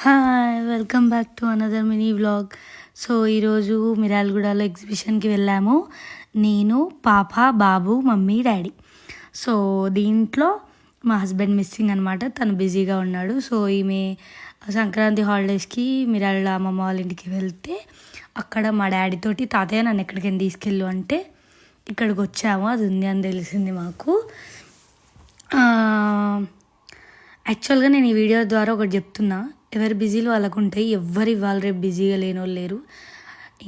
Hi welcome back to another mini vlog. So ఈరోజు మిర్యాలగూడలో ఎగ్జిబిషన్కి వెళ్ళాము. నేను, పాప, బాబు, మమ్మీ, డాడీ. సో దీంట్లో మా హస్బెండ్ మిస్సింగ్ అనమాట. తను బిజీగా ఉన్నాడు. సో ఈమె సంక్రాంతి హాలిడేస్కి మిర్యాల అమ్మమ్మ వాళ్ళ ఇంటికి వెళ్తే అక్కడ మా డాడీ తోటి తాతయ్య నన్ను ఎక్కడికైనా తీసుకెళ్ళు అంటే ఇక్కడికి వచ్చాము. అది ఉంది అని తెలిసింది మాకు. యాక్చువల్గా నేను ఈ వీడియో ద్వారా ఒకటి చెప్తున్నా, ఎవరి బిజీలు వాళ్ళకు ఉంటాయి. ఎవరు ఇవాళ రేపు బిజీగా లేని వాళ్ళు లేరు,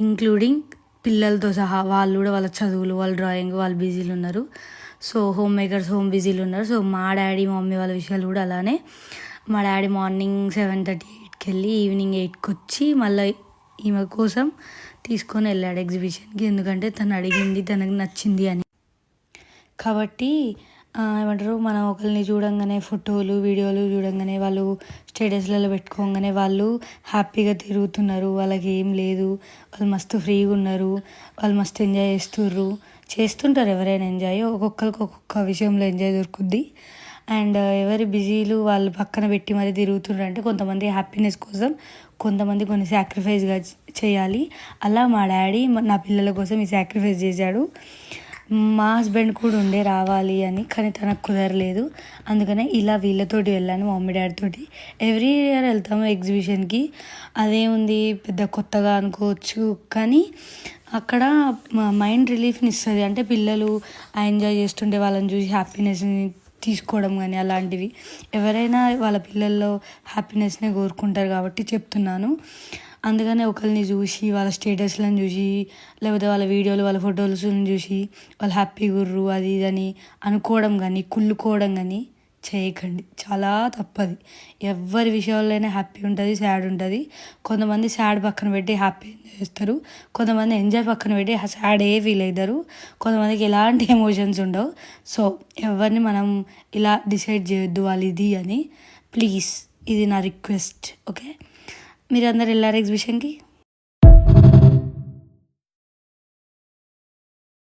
ఇంక్లూడింగ్ పిల్లలతో సహా. వాళ్ళు కూడా వాళ్ళ చదువులు, వాళ్ళ డ్రాయింగ్, వాళ్ళ బిజీలు ఉన్నారు. సో హోమ్ మేకర్స్ హోమ్ బిజీలు ఉన్నారు. సో మా డాడీ మమ్మీ వాళ్ళ విషయాలు కూడా అలానే. మా డాడీ మార్నింగ్ 7:30 8కి వెళ్ళి ఈవినింగ్ 8కి వచ్చి మళ్ళీ ఈమె కోసం తీసుకొని వెళ్ళాడు ఎగ్జిబిషన్కి. ఎందుకంటే తను అడిగింది, తనకు నచ్చింది అని. కాబట్టి ఏమంటారు, మనం ఒకరిని చూడంగానే ఫోటోలు వీడియోలు చూడంగానే వాళ్ళు స్టేటస్లలో పెట్టుకోగానే వాళ్ళు హ్యాపీగా తిరుగుతున్నారు, వాళ్ళకి ఏం లేదు, వాళ్ళు మస్తు ఫ్రీగా ఉన్నారు, వాళ్ళు మస్తు ఎంజాయ్ చేస్తుంటారు. ఎవరైనా ఎంజాయ్ ఒక్కొక్కరికి ఒక్కొక్క విషయంలో ఎంజాయ్ దొరుకుద్ది. అండ్ ఎవరి బిజీలు వాళ్ళు పక్కన పెట్టి మరీ తిరుగుతున్నారు. అంటే కొంతమంది హ్యాపీనెస్ కోసం, కొంతమంది కొన్ని సాక్రిఫైస్గా చేయాలి. అలా మా డాడీ నా పిల్లల కోసం ఈ సాక్రిఫైస్ చేశాడు. మా హస్బెండ్ కూడా ఉండే రావాలి అని, కానీ తనకు కుదరలేదు. అందుకనే ఇలా వీళ్ళతోటి వెళ్ళాను, మా మమ్మీ డాడీతోటి. ఎవ్రీ ఇయర్ వెళ్తాము ఎగ్జిబిషన్కి. అదేముంది పెద్ద కొత్తగా అనుకోవచ్చు, కానీ అక్కడ మైండ్ రిలీఫ్ని ఇస్తుంది. అంటే పిల్లలు ఎంజాయ్ చేస్తుంటే వాళ్ళని చూసి హ్యాపీనెస్ని తీసుకోవడం కానీ అలాంటివి. ఎవరైనా వాళ్ళ పిల్లల్లో హ్యాపీనెస్నే కోరుకుంటారు కాబట్టి చెప్తున్నాను. అందుకనే ఒకరిని చూసి, వాళ్ళ స్టేటస్లను చూసి, లేకపోతే వాళ్ళ వీడియోలు వాళ్ళ ఫొటోస్ని చూసి వాళ్ళు హ్యాపీగా గుర్రు అది ఇదని అనుకోవడం కానీ కుళ్ళుకోవడం కానీ చేయకండి. చాలా తప్పది. ఎవరి విషయాల్లోనే హ్యాపీ ఉంటుంది, సాడ్ ఉంటుంది. కొంతమంది సాడ్ పక్కన పెట్టి హ్యాపీ ఎంజాయ్ చేస్తారు, కొంతమంది ఎంజాయ్ పక్కన పెట్టి సాడ్ ఫీల్ అవుతారు, కొంతమందికి ఎలాంటి ఎమోషన్స్ ఉండవు. సో ఎవరిని మనం ఇలా డిసైడ్ చేయొద్దు వాళ్ళు ఇది అని. ప్లీజ్, ఇది నా రిక్వెస్ట్. ఓకే, మీరు అందరు వెళ్ళారు ఎగ్జిబిషన్కి?